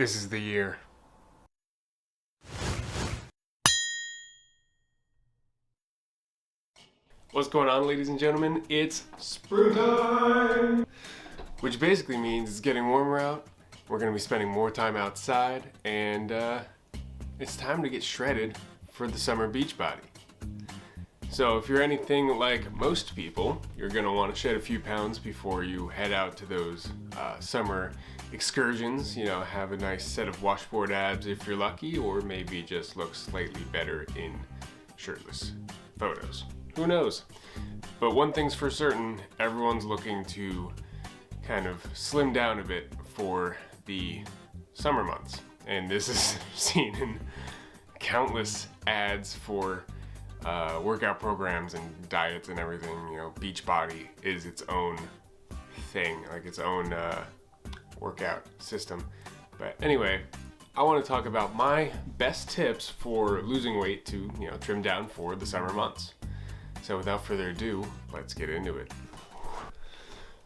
This is the year. What's going on, ladies and gentlemen? It's springtime! Which basically means it's getting warmer out. We're going to be spending more time outside, and it's time to get shredded for the summer beach body. So if you're anything like most people, you're going to want to shed a few pounds before you head out to those summer excursions. You know, have a nice set of washboard abs if you're lucky, or maybe just look slightly better in shirtless photos. Who knows? But one thing's for certain, everyone's looking to kind of slim down a bit for the summer months. And this is seen in countless ads for workout programs and diets and everything. You know, Beachbody is its own thing, like its own workout system. But anyway, I want to talk about my best tips for losing weight to, trim down for the summer months. So without further ado, let's get into it.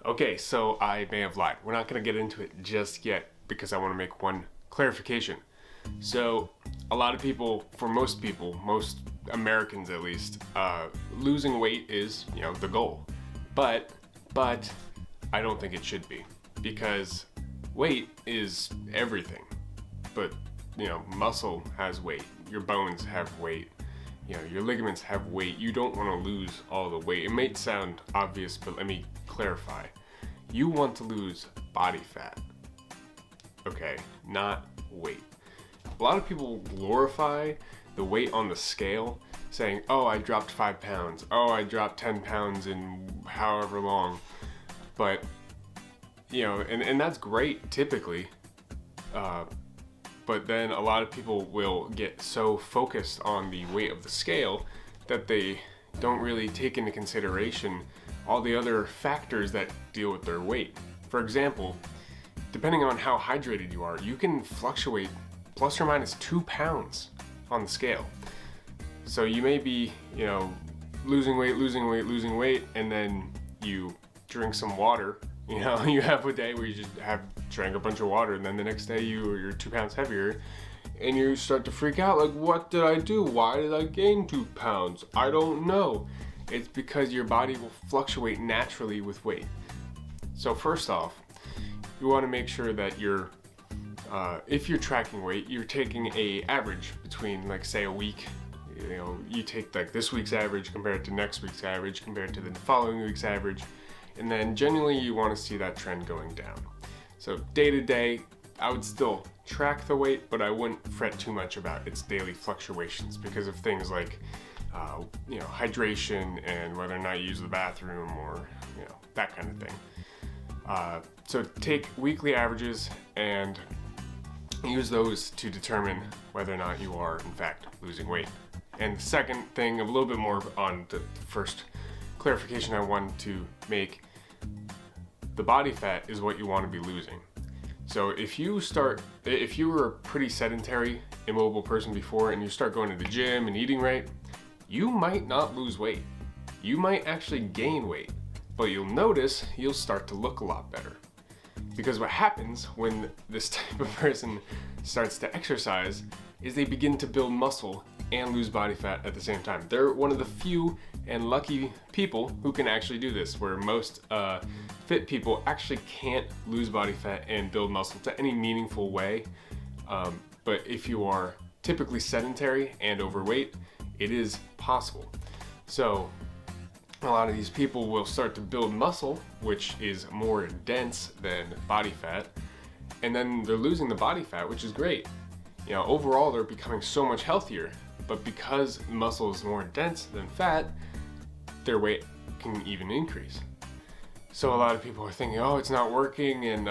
Okay, so I may have lied. We're not going to get into it just yet because I want to make one clarification. So a lot of people, for most people, most Americans at least, losing weight is, the goal. But I don't think it should be, because weight is everything. But, muscle has weight. Your bones have weight. Your ligaments have weight. You don't want to lose all the weight. It may sound obvious, but let me clarify. You want to lose body fat. Okay, not weight. A lot of people glorify the weight on the scale, saying, oh, I dropped 5 pounds. Oh, I dropped 10 pounds in however long. But, and that's great typically. But then a lot of people will get so focused on the weight of the scale that they don't really take into consideration all the other factors that deal with their weight. For example, depending on how hydrated you are, you can fluctuate plus or minus 2 pounds on the scale. So you may be, losing weight, and then you drink some water. You have a day where you just drank a bunch of water, and then the next day you're 2 pounds heavier, and you start to freak out, like, what did I do? Why did I gain 2 pounds? I don't know. It's because your body will fluctuate naturally with weight. So first off, you want to make sure that if you're tracking weight, you're taking a average between, like, say, a week. You take like this week's average compared to next week's average compared to the following week's average. And then generally you want to see that trend going down. So day to day, I would still track the weight, but I wouldn't fret too much about its daily fluctuations because of things like, hydration and whether or not you use the bathroom or, that kind of thing. So take weekly averages and use those to determine whether or not you are in fact losing weight. And the second thing, a little bit more on the first clarification I want to make, the body fat is what you want to be losing. So if you were a pretty sedentary, immobile person before and you start going to the gym and eating right, you might not lose weight. You might actually gain weight, but you'll notice you'll start to look a lot better. Because what happens when this type of person starts to exercise is they begin to build muscle and lose body fat at the same time. They're one of the few and lucky people who can actually do this, where most fit people actually can't lose body fat and build muscle to any meaningful way. But if you are typically sedentary and overweight, it is possible. So a lot of these people will start to build muscle, which is more dense than body fat, and then they're losing the body fat, which is great. Overall they're becoming so much healthier, but because muscle is more dense than fat, their weight can even increase. So a lot of people are thinking, oh, it's not working, and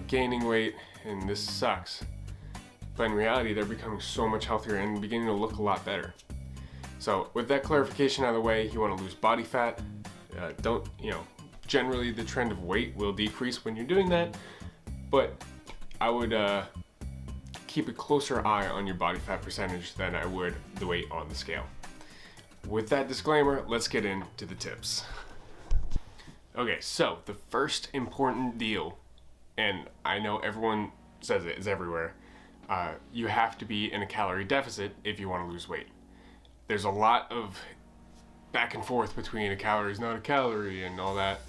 gaining weight, and this sucks. But in reality, they're becoming so much healthier and beginning to look a lot better. So with that clarification out of the way, you want to lose body fat. Generally the trend of weight will decrease when you're doing that, but I would keep a closer eye on your body fat percentage than I would the weight on the scale. With that disclaimer, let's get into the tips. Okay, so the first important deal, and I know everyone says it, it's everywhere. You have to be in a calorie deficit if you want to lose weight. There's a lot of back and forth between a calorie is not a calorie and all that.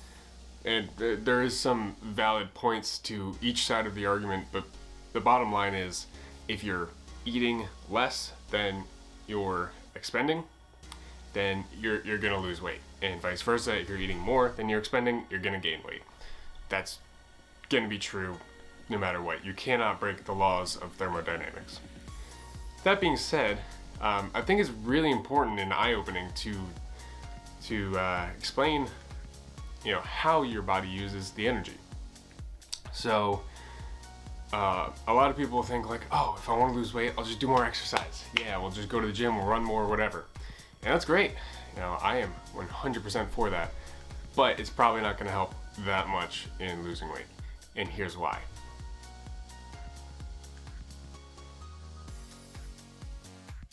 And there is some valid points to each side of the argument, but the bottom line is if you're eating less than you're expending, then you're gonna lose weight. And vice versa, if you're eating more than you're expending, you're gonna gain weight. That's gonna be true no matter what. You cannot break the laws of thermodynamics. That being said, I think it's really important and eye-opening to explain how your body uses the energy. So a lot of people think like, oh, if I want to lose weight, I'll just do more exercise. Yeah, we'll just go to the gym, we'll run more, whatever. And that's great. I am 100% for that. But it's probably not going to help that much in losing weight. And here's why.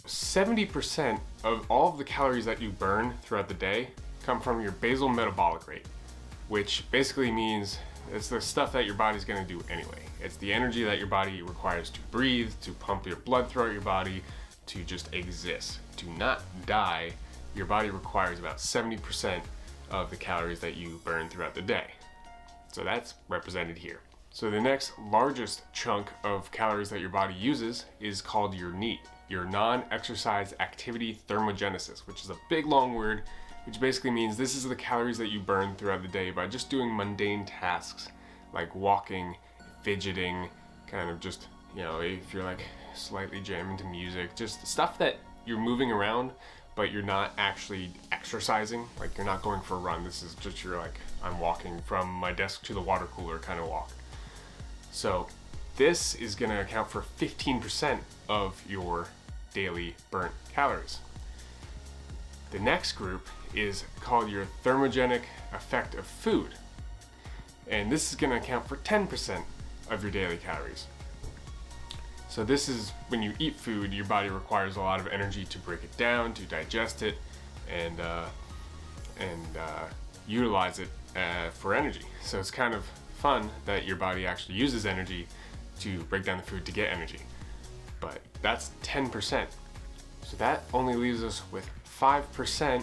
%70 of all of the calories that you burn throughout the day come from your basal metabolic rate, which basically means it's the stuff that your body's going to do anyway. It's the energy that your body requires to breathe, to pump your blood throughout your body, to just exist. To not die, your body requires about 70% of the calories that you burn throughout the day. So that's represented here. So the next largest chunk of calories that your body uses is called your NEAT, your non-exercise activity thermogenesis, which is a big long word, which basically means this is the calories that you burn throughout the day by just doing mundane tasks like walking, fidgeting, kind of just, if you're like slightly jamming to music, just stuff that you're moving around, but you're not actually exercising. Like you're not going for a run. This is just I'm walking from my desk to the water cooler kind of walk. So this is gonna account for 15% of your daily burnt calories. The next group is called your thermogenic effect of food. And this is gonna account for 10% of your daily calories. So this is when you eat food, your body requires a lot of energy to break it down, to digest it, and utilize it for energy. So it's kind of fun that your body actually uses energy to break down the food to get energy. But that's 10%. So that only leaves us with 5%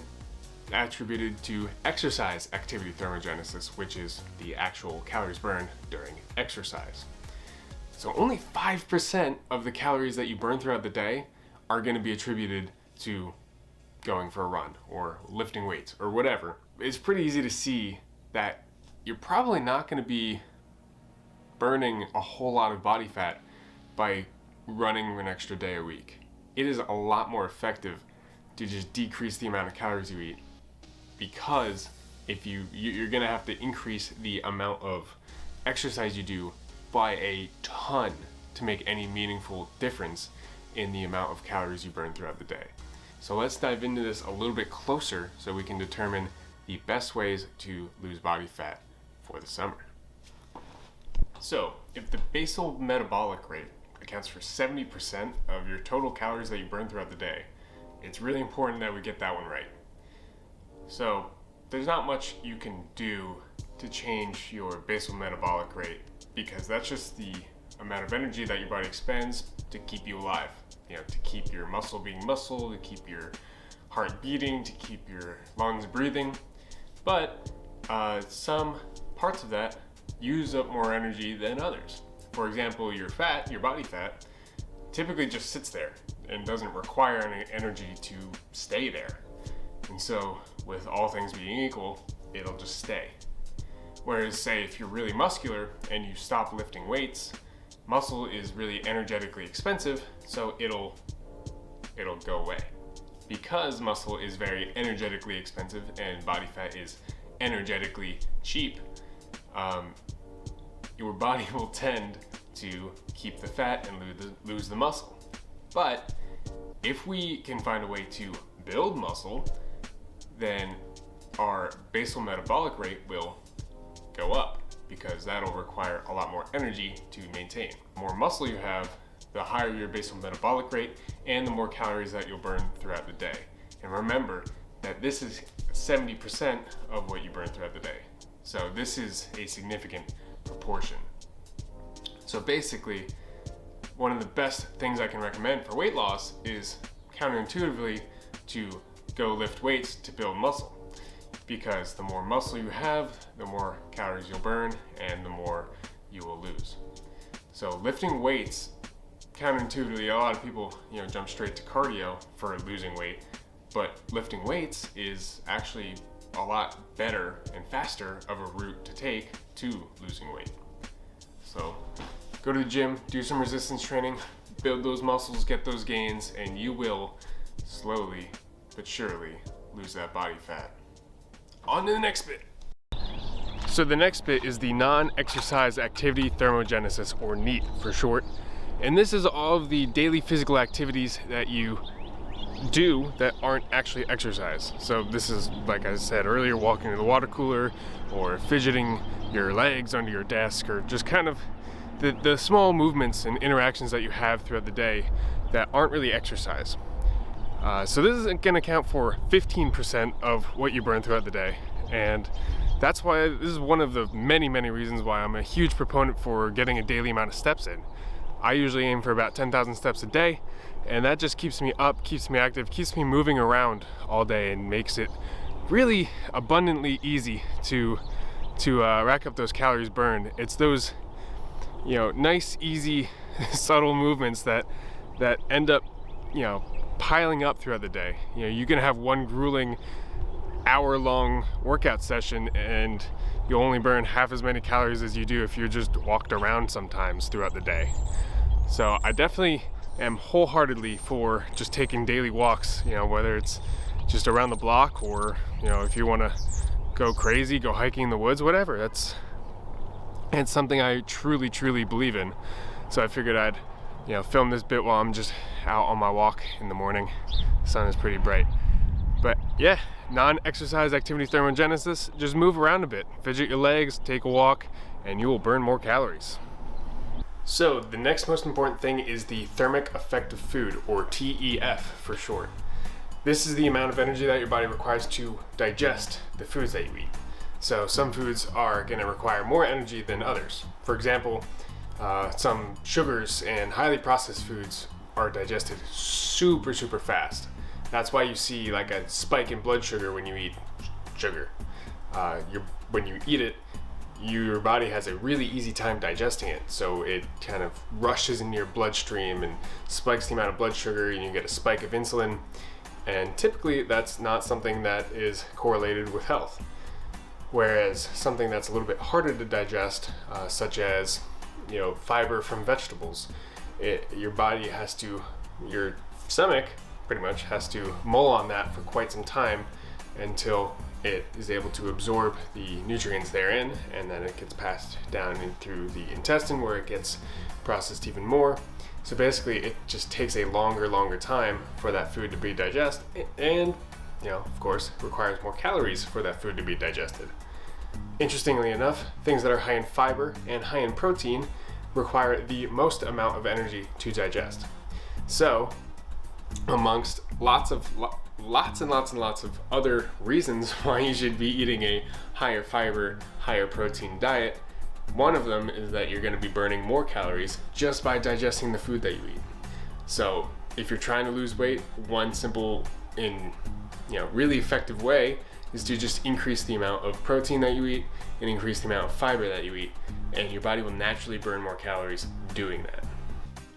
attributed to exercise activity thermogenesis, which is the actual calories burned during exercise. So only 5% of the calories that you burn throughout the day are going to be attributed to going for a run or lifting weights or whatever. It's pretty easy to see that you're probably not going to be burning a whole lot of body fat by running an extra day a week. It is a lot more effective to just decrease the amount of calories you eat, because if you're going to have to increase the amount of exercise you do by a ton to make any meaningful difference in the amount of calories you burn throughout the day. So let's dive into this a little bit closer so we can determine the best ways to lose body fat for the summer. So if the basal metabolic rate accounts for 70% of your total calories that you burn throughout the day, it's really important that we get that one right. So there's not much you can do to change your basal metabolic rate, because that's just the amount of energy that your body expends to keep you alive. To keep your muscle being muscle, to keep your heart beating, to keep your lungs breathing. But some parts of that use up more energy than others. For example, your fat, your body fat, typically just sits there and doesn't require any energy to stay there. And so with all things being equal, it'll just stay. Whereas say if you're really muscular and you stop lifting weights, muscle is really energetically expensive, so it'll go away. Because muscle is very energetically expensive and body fat is energetically cheap, your body will tend to keep the fat and lose the muscle. But if we can find a way to build muscle, then our basal metabolic rate will go up, because that'll require a lot more energy to maintain. The more muscle you have, the higher your basal metabolic rate and the more calories that you'll burn throughout the day. And remember that this is 70% of what you burn throughout the day. So this is a significant proportion. So basically, one of the best things I can recommend for weight loss is counterintuitively to go lift weights to build muscle. Because the more muscle you have, the more calories you'll burn and the more you will lose. So lifting weights, counterintuitively, a lot of people, jump straight to cardio for losing weight, but lifting weights is actually a lot better and faster of a route to take to losing weight. So go to the gym, do some resistance training, build those muscles, get those gains, and you will slowly but surely lose that body fat. On to the next bit. So the next bit is the non-exercise activity thermogenesis, or NEAT for short. And this is all of the daily physical activities that you do that aren't actually exercise. So this is, like I said earlier, walking to the water cooler or fidgeting your legs under your desk, or just kind of the small movements and interactions that you have throughout the day that aren't really exercise. So this is going to count for 15% of what you burn throughout the day, and that's why this is one of the many reasons why I'm a huge proponent for getting a daily amount of steps in. I usually aim for about 10,000 steps a day, and that just keeps me up, keeps me active, keeps me moving around all day, and makes it really abundantly easy to rack up those calories burned. It's those nice, easy, subtle movements that end up piling up throughout the day. You can have one grueling hour-long workout session and you'll only burn half as many calories as you do if you just walked around sometimes throughout the day. So I definitely am wholeheartedly for just taking daily walks, whether it's just around the block or if you want to go crazy, go hiking in the woods, whatever. It's something I truly believe in. So I figured I'd film this bit while I'm just out on my walk in the morning. The sun is pretty bright. But yeah, non-exercise activity thermogenesis, just move around a bit, fidget your legs, take a walk, and you will burn more calories. So the next most important thing is the thermic effect of food, or TEF for short. This is the amount of energy that your body requires to digest the foods that you eat. So some foods are going to require more energy than others. For example, some sugars and highly processed foods are digested super fast. That's why you see like a spike in blood sugar when you eat sugar. When you eat it, your body has a really easy time digesting it, so it kind of rushes into your bloodstream and spikes the amount of blood sugar, and you get a spike of insulin. And typically that's not something that is correlated with health. Whereas something that's a little bit harder to digest, such as fiber from vegetables, your stomach pretty much has to mull on that for quite some time until it is able to absorb the nutrients therein, and then it gets passed down in through the intestine where it gets processed even more. So basically it just takes a longer time for that food to be digested, and of course requires more calories for that food to be digested. Interestingly enough, things that are high in fiber and high in protein require the most amount of energy to digest. So amongst lots and lots of other reasons why you should be eating a higher fiber, higher protein diet, one of them is that you're going to be burning more calories just by digesting the food that you eat. So if you're trying to lose weight, one simple and really effective way is to just increase the amount of protein that you eat and increase the amount of fiber that you eat, and your body will naturally burn more calories doing that.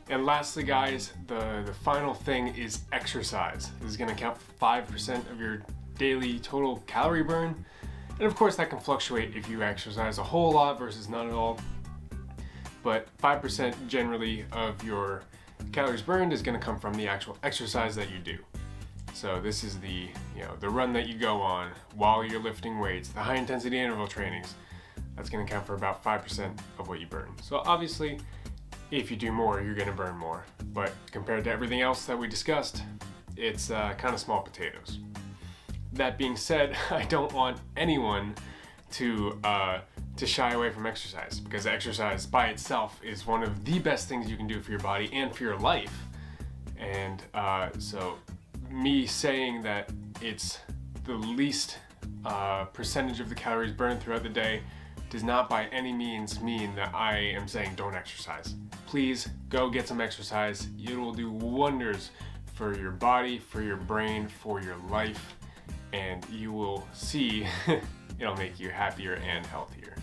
And lastly, guys, the final thing is exercise. This is going to count for 5% of your daily total calorie burn. And of course that can fluctuate if you exercise a whole lot versus none at all. But 5% generally of your calories burned is going to come from the actual exercise that you do. So this is the run that you go on while you're lifting weights, the high intensity interval trainings. That's going to count for about 5% of what you burn. So obviously, if you do more, you're going to burn more. But compared to everything else that we discussed, it's kind of small potatoes. That being said, I don't want anyone to shy away from exercise, because exercise by itself is one of the best things you can do for your body and for your life. And so me saying that it's the least percentage of the calories burned throughout the day does not by any means mean that I am saying don't exercise. Please go get some exercise. It will do wonders for your body, for your brain, for your life, and you will see it'll make you happier and healthier.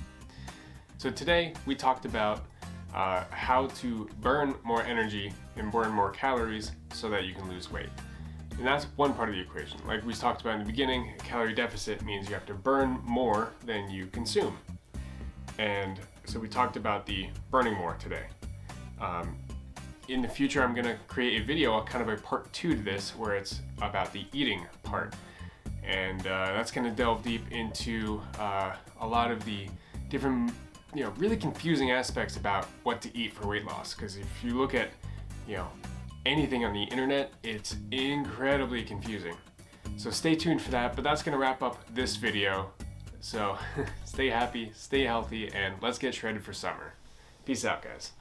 So today we talked about how to burn more energy and burn more calories so that you can lose weight. And that's one part of the equation. Like we talked about in the beginning, a calorie deficit means you have to burn more than you consume. And so we talked about the burning more today. In the future, I'm gonna create a video, kind of a part 2 to this, where it's about the eating part. And that's gonna delve deep into a lot of the different, really confusing aspects about what to eat for weight loss. Because if you look at, anything on the internet, it's incredibly confusing. So stay tuned for that, but that's gonna wrap up this video. So stay happy, stay healthy, and let's get shredded for summer. Peace out, guys.